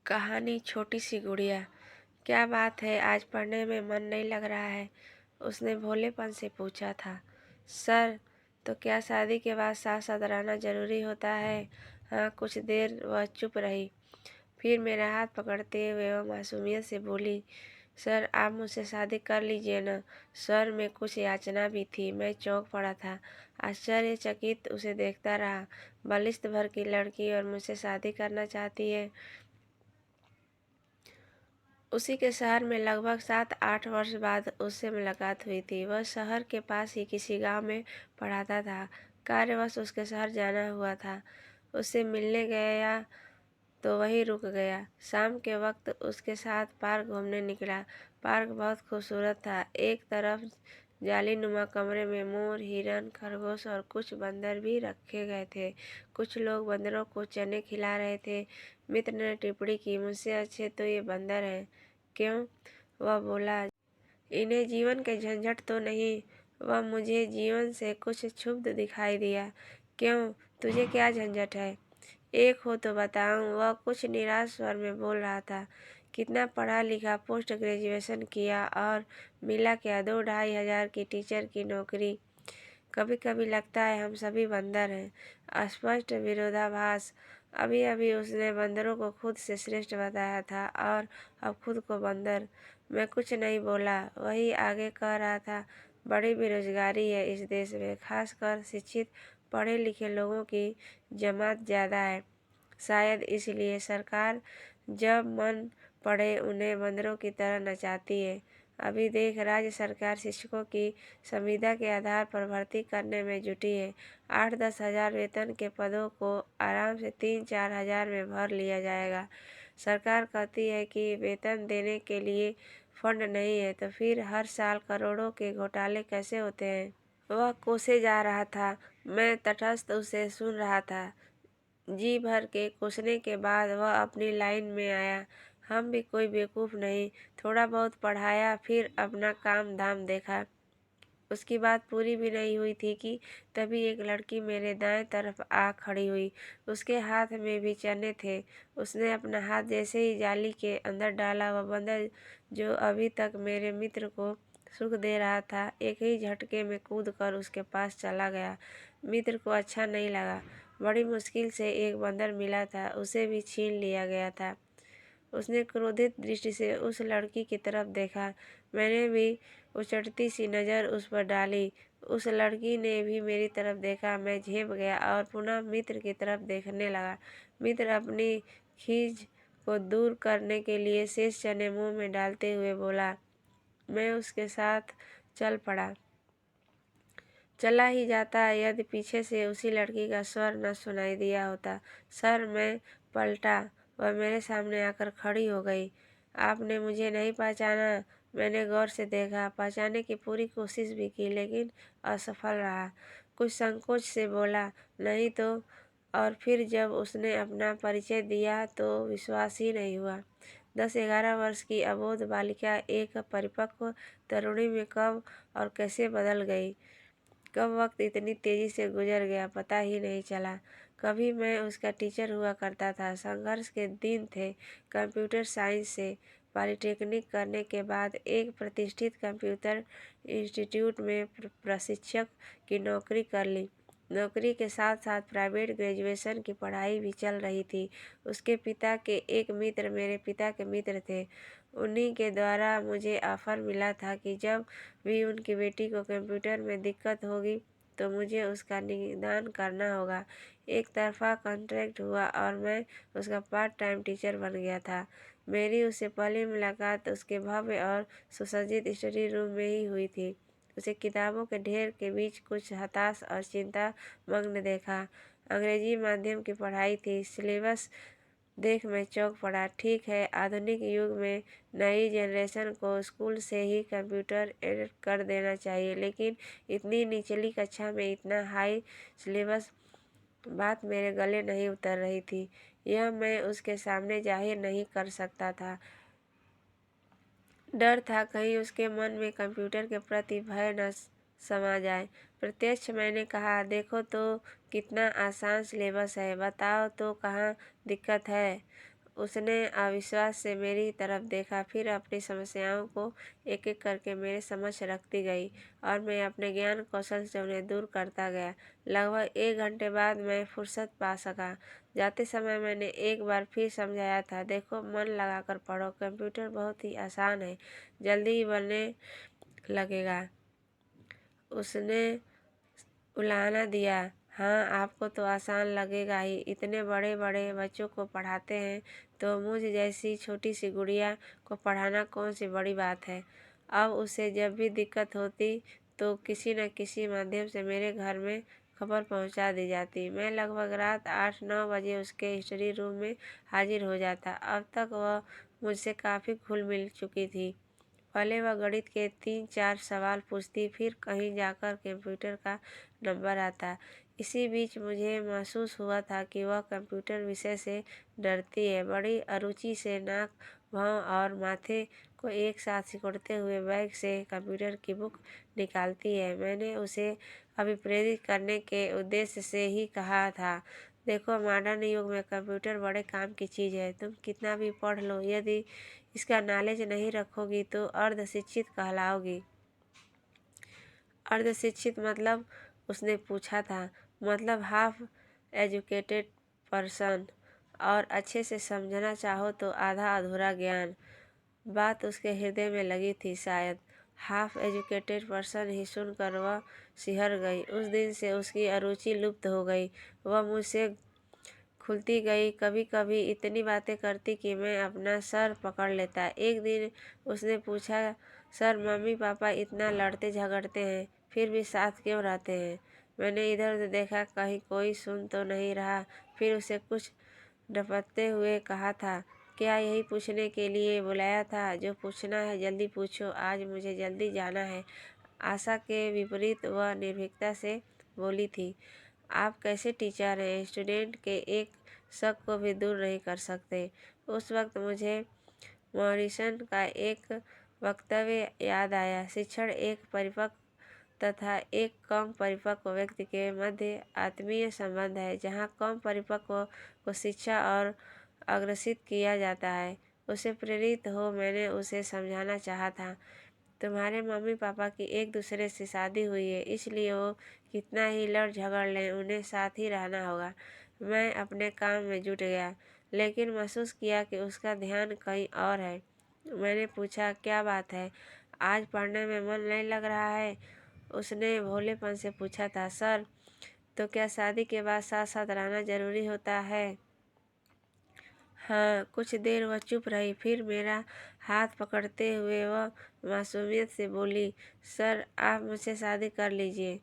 कहानी छोटी सी गुड़िया। क्या बात है, आज पढ़ने में मन नहीं लग रहा है? उसने भोलेपन से पूछा था। सर, तो क्या शादी के बाद साथ साथ रहना जरूरी होता है? हाँ। कुछ देर वह चुप रही, फिर मेरा हाथ पकड़ते हुए वह मासूमियत से बोली, सर आप मुझसे शादी कर लीजिए ना। स्वर में कुछ याचना भी थी। मैं चौंक पड़ा था, आश्चर्यचकित उसे देखता रहा। बलिष्ठ भर की लड़की और मुझसे शादी करना चाहती है। उसी के शहर में लगभग 7-8 वर्ष बाद उससे मुलाकात हुई थी। वह शहर के पास ही किसी गांव में पढ़ाता था। कार्यवश उसके शहर जाना हुआ था। उससे मिलने गया तो वहीं रुक गया। शाम के वक्त उसके साथ पार्क घूमने निकला। पार्क बहुत खूबसूरत था। एक तरफ जालीनुमा कमरे में मोर, हिरन, खरगोश और कुछ बंदर भी रखे गए थे। कुछ लोग बंदरों को चने खिला रहे थे। मित्र ने टिप्पणी की, मुझसे अच्छे तो ये बंदर हैं। क्यों? वह बोला, इन्हें जीवन के झंझट तो नहीं। वह मुझे जीवन से कुछ क्षुब्ध दिखाई दिया। क्यों, तुझे क्या झंझट है? एक हो तो बताऊं। वह कुछ निराश स्वर में बोल रहा था। कितना पढ़ा लिखा, पोस्ट ग्रेजुएशन किया और मिला क्या 2-2.5 हजार की टीचर की नौकरी। कभी कभी लगता है हम सभी बंदर हैं। स्पष्ट विरोधाभास। अभी अभी उसने बंदरों को खुद से श्रेष्ठ बताया था और अब खुद को बंदर। मैं कुछ नहीं बोला। वही आगे कह रहा था, बड़ी बेरोजगारी है इस देश में, खासकर शिक्षित पढ़े लिखे लोगों की जमात ज़्यादा है। शायद इसलिए सरकार जब मन पड़े उन्हें बंदरों की तरह नचाती है। अभी देख, राज्य सरकार शिक्षकों की संविदा के आधार पर भर्ती करने में जुटी है। 8-10 हजार वेतन के पदों को आराम से 3-4 हजार में भर लिया जाएगा। सरकार कहती है कि वेतन देने के लिए फंड नहीं है, तो फिर हर साल करोड़ों के घोटाले कैसे होते हैं? वह कोसे जा रहा था। मैं तटस्थ उसे सुन रहा था। जी भर के कोसने के बाद वह अपनी लाइन में आया। हम भी कोई बेवकूफ़ नहीं। थोड़ा बहुत पढ़ाया, फिर अपना काम धाम देखा। उसकी बात पूरी भी नहीं हुई थी कि तभी एक लड़की मेरे दाएं तरफ आ खड़ी हुई। उसके हाथ में भी चने थे। उसने अपना हाथ जैसे ही जाली के अंदर डाला, वह बंदर जो अभी तक मेरे मित्र को सुख दे रहा था, एक ही झटके में कूद कर उसके पास चला गया। मित्र को अच्छा नहीं लगा। बड़ी मुश्किल से एक बंदर मिला था, उसे भी छीन लिया गया था। उसने क्रोधित दृष्टि से उस लड़की की तरफ देखा। मैंने भी उचटती सी नज़र उस पर डाली। उस लड़की ने भी मेरी तरफ देखा। मैं झेप गया और पुनः मित्र की तरफ देखने लगा। मित्र अपनी खीज को दूर करने के लिए शेष चने मुंह में डालते हुए बोला। मैं उसके साथ चल पड़ा। चला ही जाता यदि पीछे से उसी लड़की का स्वर न सुनाई दिया होता। सर, मैं पलटा। वह मेरे सामने आकर खड़ी हो गई। आपने मुझे नहीं पहचाना? मैंने गौर से देखा। पहचानने की पूरी कोशिश भी की, लेकिन असफल रहा। कुछ संकोच से बोला, नहीं तो। और फिर जब उसने अपना परिचय दिया तो विश्वास ही नहीं हुआ। 10-11 वर्ष की अबोध बालिका एक परिपक्व तरुणी में कब और कैसे बदल गई। कब वक्त इतनी तेजी से गुजर गया, पता ही नहीं चला। कभी मैं उसका टीचर हुआ करता था। संघर्ष के दिन थे। कंप्यूटर साइंस से पॉलिटेक्निक करने के बाद एक प्रतिष्ठित कंप्यूटर इंस्टीट्यूट में प्रशिक्षक की नौकरी कर ली। नौकरी के साथ साथ प्राइवेट ग्रेजुएशन की पढ़ाई भी चल रही थी। उसके पिता के एक मित्र मेरे पिता के मित्र थे। उन्हीं के द्वारा मुझे ऑफर मिला था कि जब भी उनकी बेटी को कंप्यूटर में दिक्कत होगी तो मुझे उसका निदान करना होगा। एक तरफा कॉन्ट्रैक्ट हुआ और मैं उसका पार्ट टाइम टीचर बन गया था। मेरी उससे पहली मुलाकात उसके भव्य और सुसज्जित स्टडी रूम में ही हुई थी। उसे किताबों के ढेर के बीच कुछ हताश और चिंता मग्न देखा। अंग्रेजी माध्यम की पढ़ाई थी। सिलेबस देख मैं चौंक पड़ा। ठीक है, आधुनिक युग में नई जनरेशन को स्कूल से ही कंप्यूटर एड कर देना चाहिए, लेकिन इतनी निचली कक्षा में इतना हाई सिलेबस, बात मेरे गले नहीं उतर रही थी। यह मैं उसके सामने जाहिर नहीं कर सकता था। डर था कहीं उसके मन में कंप्यूटर के प्रति भय न समा जाए। प्रत्यक्ष मैंने कहा, देखो तो कितना आसान सिलेबस है, बताओ तो कहाँ दिक्कत है। उसने अविश्वास से मेरी तरफ देखा, फिर अपनी समस्याओं को एक एक करके मेरे समक्ष रखती गई और मैं अपने ज्ञान कौशल से उन्हें दूर करता गया। लगभग 1 घंटे बाद मैं फुर्सत पा सका। जाते समय मैंने एक बार फिर समझाया था, देखो मन लगाकर पढ़ो, कंप्यूटर बहुत ही आसान है, जल्दी ही बनने लगेगा। उसने उलाहना दिया, हाँ आपको तो आसान लगेगा ही, इतने बड़े बड़े बच्चों को पढ़ाते हैं तो मुझ जैसी छोटी सी गुड़िया को पढ़ाना कौन सी बड़ी बात है। अब उसे जब भी दिक्कत होती तो किसी न किसी माध्यम से मेरे घर में खबर पहुंचा दी जाती। मैं लगभग रात 8-9 बजे उसके स्टडी रूम में हाजिर हो जाता। अब तक वह मुझसे काफ़ी घुल मिल चुकी थी। पहले वह गणित के 3-4 सवाल पूछती, फिर कहीं जाकर कंप्यूटर का नंबर आता। इसी बीच मुझे महसूस हुआ था कि वह कंप्यूटर विषय से डरती है। बड़ी अरुचि से नाक, भौं और माथे को एक साथ सिकुड़ते हुए बैग से कंप्यूटर की बुक निकालती है। मैंने उसे अभिप्रेरित करने के उद्देश्य से ही कहा था, देखो मॉडर्न युग में कंप्यूटर बड़े काम की चीज़ है, तुम कितना भी पढ़ लो, यदि इसका नॉलेज नहीं रखोगी तो अर्ध शिक्षित कहलाओगी। अर्ध शिक्षित मतलब? उसने पूछा था। मतलब हाफ एजुकेटेड पर्सन, और अच्छे से समझना चाहो तो आधा अधूरा ज्ञान। बात उसके हृदय में लगी थी शायद। हाफ एजुकेटेड पर्सन ही सुनकर वह सिहर गई। उस दिन से उसकी अरुचि लुप्त हो गई। वह मुझसे खुलती गई, कभी कभी इतनी बातें करती कि मैं अपना सर पकड़ लेता। एक दिन उसने पूछा, सर मम्मी पापा इतना लड़ते झगड़ते हैं फिर भी साथ क्यों रहते हैं? मैंने इधर उधर देखा, कहीं कोई सुन तो नहीं रहा। फिर उसे कुछ डपकते हुए कहा था, क्या यही पूछने के लिए बुलाया था? जो पूछना है जल्दी पूछो, आज मुझे जल्दी जाना है। आशा के विपरीत वह निर्भीकता से बोली थी, आप कैसे टीचर हैं, स्टूडेंट के एक शक को भी दूर नहीं कर सकते। उस वक्त मुझे मॉरिसन का एक वक्तव्य याद आया, शिक्षण एक परिपक्व तथा एक कम परिपक्व व्यक्ति के मध्य आत्मीय संबंध है। जहाँ कम परिपक्व को शिक्षा और अग्रसित किया जाता है, उसे प्रेरित हो। मैंने उसे समझाना चाहा था, तुम्हारे मम्मी पापा की एक दूसरे से शादी हुई है, इसलिए वो कितना ही लड़ झगड़ लें उन्हें साथ ही रहना होगा। मैं अपने काम में जुट गया, लेकिन महसूस किया कि उसका ध्यान कहीं और है। मैंने पूछा, क्या बात है, आज पढ़ने में मन नहीं लग रहा है? उसने भोलेपन से पूछा था, सर तो क्या शादी के बाद साथ साथ रहना जरूरी होता है? हाँ। कुछ देर वह चुप रही, फिर मेरा हाथ पकड़ते हुए वह मासूमियत से बोली, सर आप मुझसे शादी कर लीजिए।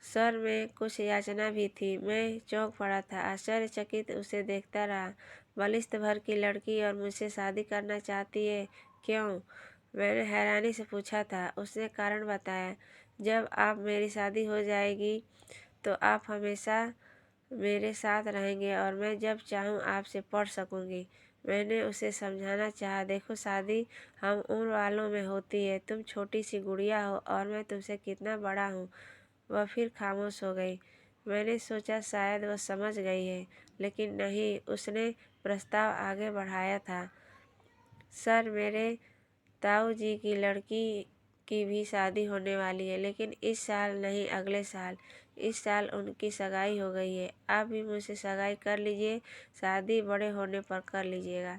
स्वर में कुछ याचना भी थी। मैं चौंक पड़ा था, आश्चर्यचकित उसे देखता रहा। बलिष्ठ भर की लड़की और मुझसे शादी करना चाहती है, क्यों? मैंने हैरानी से पूछा था। उसने कारण बताया, जब आप मेरी शादी हो जाएगी तो आप हमेशा मेरे साथ रहेंगे और मैं जब चाहूँ आपसे पढ़ सकूँगी। मैंने उसे समझाना चाहा, देखो शादी हम उम्र वालों में होती है, तुम छोटी सी गुड़िया हो और मैं तुमसे कितना बड़ा हूँ। वह फिर खामोश हो गई। मैंने सोचा शायद वह समझ गई है, लेकिन नहीं। उसने प्रस्ताव आगे बढ़ाया था, सर मेरे ताऊ जी की लड़की की भी शादी होने वाली है, लेकिन इस साल नहीं, अगले साल। इस साल उनकी सगाई हो गई है। आप भी मुझसे सगाई कर लीजिए, शादी बड़े होने पर कर लीजिएगा।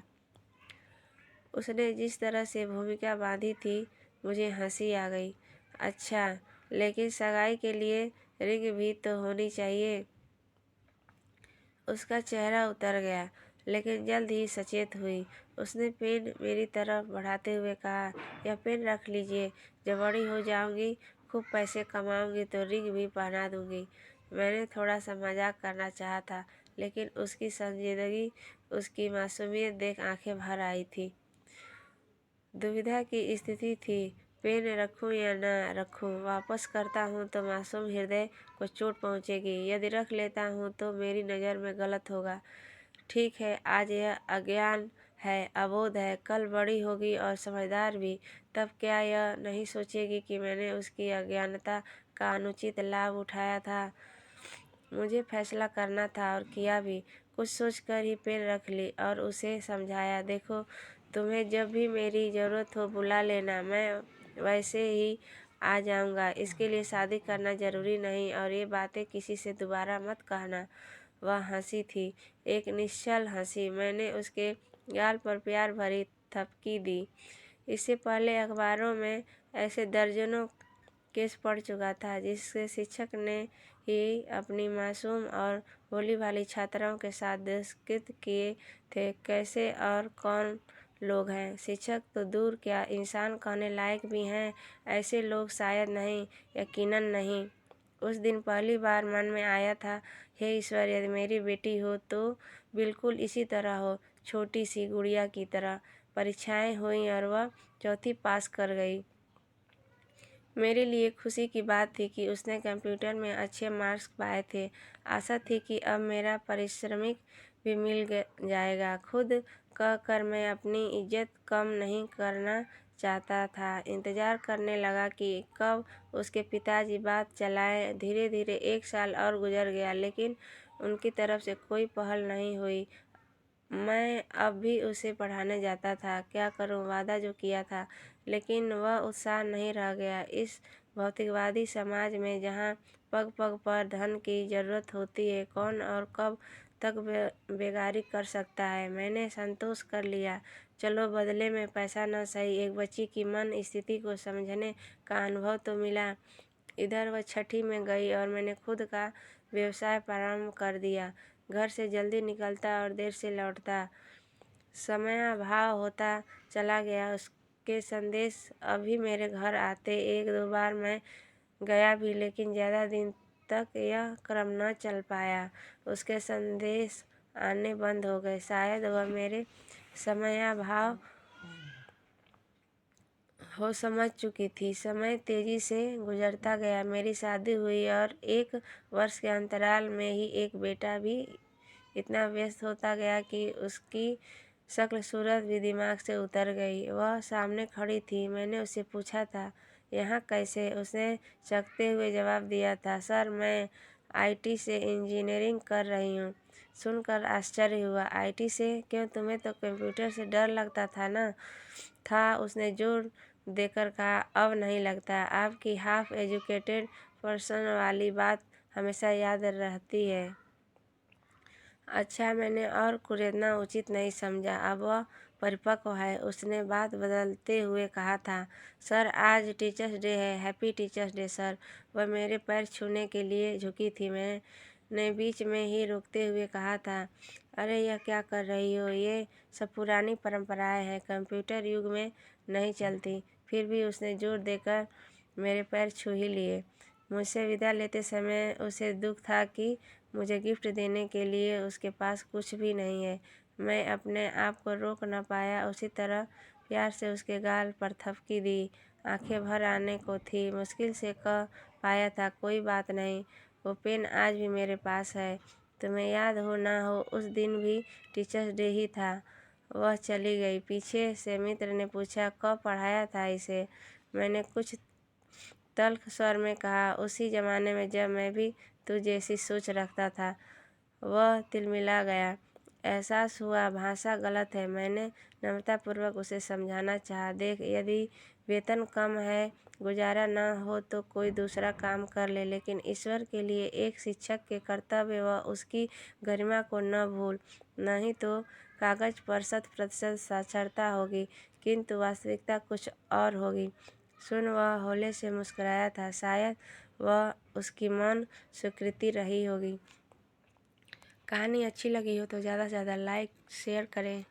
उसने जिस तरह से भूमिका बांधी थी, मुझे हंसी आ गई। अच्छा, लेकिन सगाई के लिए रिंग भी तो होनी चाहिए। उसका चेहरा उतर गया, लेकिन जल्द ही सचेत हुई। उसने पेन मेरी तरफ बढ़ाते हुए कहा, यह पेन रख लीजिए, जब बड़ी हो जाऊंगी, खूब पैसे कमाऊंगी तो रिंग भी पहना दूंगी। मैंने थोड़ा सा मजाक करना चाहा था, लेकिन उसकी संजीदगी, उसकी मासूमियत देख आंखें भर आई थी। दुविधा की स्थिति थी, पेन रखूं या न रखूं। वापस करता हूं तो मासूम हृदय को चोट पहुंचेगी, यदि रख लेता हूं तो मेरी नज़र में गलत होगा। ठीक है, आज यह अज्ञान है, अबोध है, कल बड़ी होगी और समझदार भी। तब क्या यह नहीं सोचेगी कि मैंने उसकी अज्ञानता का अनुचित लाभ उठाया था? मुझे फैसला करना था और किया भी। कुछ सोचकर ही पेन रख ली और उसे समझाया, देखो तुम्हें जब भी मेरी ज़रूरत हो बुला लेना, मैं वैसे ही आ जाऊंगा। इसके लिए शादी करना ज़रूरी नहीं और ये बातें किसी से दोबारा मत कहना। वह हंसी थी, एक निश्चल हंसी। मैंने उसके गाल पर प्यार भरी थपकी दी। इससे पहले अखबारों में ऐसे दर्जनों केस पढ़ चुका था जिससे शिक्षक ने ही अपनी मासूम और भोली भाली छात्राओं के साथ दुष्कृत्य किए थे। कैसे और कौन लोग हैं, शिक्षक तो दूर क्या इंसान कहने लायक भी हैं ऐसे लोग शायद नहीं, यकीनन नहीं। उस दिन पहली बार मन में आया था, हे ईश्वर, यदि मेरी बेटी हो तो बिल्कुल इसी तरह हो, छोटी सी गुड़िया की तरह। परीक्षाएं हुई और वह चौथी पास कर गई। मेरे लिए खुशी की बात थी कि उसने कंप्यूटर में अच्छे मार्क्स पाए थे। आशा थी कि अब मेरा पारिश्रमिक भी मिल जाएगा। खुद कह कर मैं अपनी इज्जत कम नहीं करना चाहता था। इंतज़ार करने लगा कि कब उसके पिताजी बात चलाएं। धीरे धीरे 1 साल और गुजर गया, लेकिन उनकी तरफ से कोई पहल नहीं हुई। मैं अब भी उसे पढ़ाने जाता था। क्या करूं, वादा जो किया था, लेकिन वह उत्साह नहीं रह गया। इस भौतिकवादी समाज में जहां पग पग पर धन की ज़रूरत होती है, कौन और कब तक बेगारी कर सकता है। मैंने संतोष कर लिया, चलो बदले में पैसा न सही, एक बच्ची की मन स्थिति को समझने का अनुभव तो मिला। इधर वह छठी में गई और मैंने खुद का व्यवसाय प्रारंभ कर दिया। घर से जल्दी निकलता और देर से लौटता, समयाभाव होता चला गया। उसके संदेश अभी मेरे घर आते। 1-2 बार मैं गया भी, लेकिन ज़्यादा दिन तक यह क्रम न चल पाया। उसके संदेश आने बंद हो गए। शायद वह मेरे समयाभाव हो समझ चुकी थी। समय तेजी से गुजरता गया। मेरी शादी हुई और 1 वर्ष के अंतराल में ही एक बेटा भी इतना व्यस्त होता गया कि उसकी शक्ल सूरत भी दिमाग से उतर गई। वह सामने खड़ी थी। मैंने उससे पूछा था, यहाँ कैसे? उसने चकते हुए जवाब दिया था, सर मैं आईटी से इंजीनियरिंग कर रही हूँ। सुनकर आश्चर्य हुआ, आईटी से? क्यों, तुम्हें तो कंप्यूटर से डर लगता था ना? था, उसने जोर देकर कहा, अब नहीं लगता। आपकी हाफ एजुकेटेड पर्सन वाली बात हमेशा याद रहती है। अच्छा, मैंने और कुरेदना उचित नहीं समझा। अब वह परिपक्व है। उसने बात बदलते हुए कहा था, सर आज टीचर्स डे है, हैप्पी टीचर्स डे सर। वह मेरे पैर छूने के लिए झुकी थी। मैंने बीच में ही रोकते हुए कहा था, अरे यह क्या कर रही हो, ये सब पुरानी परंपराएं हैं, कंप्यूटर युग में नहीं चलती। फिर भी उसने जोर देकर मेरे पैर छू ही लिए। मुझसे विदा लेते समय उसे दुख था कि मुझे गिफ्ट देने के लिए उसके पास कुछ भी नहीं है। मैं अपने आप को रोक न पाया। उसी तरह प्यार से उसके गाल पर थपकी दी। आंखें भर आने को थी। मुश्किल से कह पाया था, कोई बात नहीं, वो पेन आज भी मेरे पास है। तुम्हें याद हो ना हो, उस दिन भी टीचर्स डे ही था। वह चली गई। पीछे से मित्र ने पूछा, कब पढ़ाया था इसे? मैंने कुछ तल्ख स्वर में कहा, उसी ज़माने में जब मैं भी तू जैसी सोच रखता था। वह तिलमिला गया। एहसास हुआ भाषा गलत है। मैंने नम्रतापूर्वक उसे समझाना चाहा, देख यदि वेतन कम है, गुजारा न हो तो कोई दूसरा काम कर ले, लेकिन ईश्वर के लिए एक शिक्षक के कर्तव्य व उसकी गरिमा को न भूल। नहीं तो कागज पर 100% साक्षरता होगी, किंतु वास्तविकता कुछ और होगी। सुन, वह हौले से मुस्कुराया था। शायद वह उसकी मौन स्वीकृति रही होगी। कहानी अच्छी लगी हो तो ज़्यादा से ज़्यादा लाइक शेयर करें।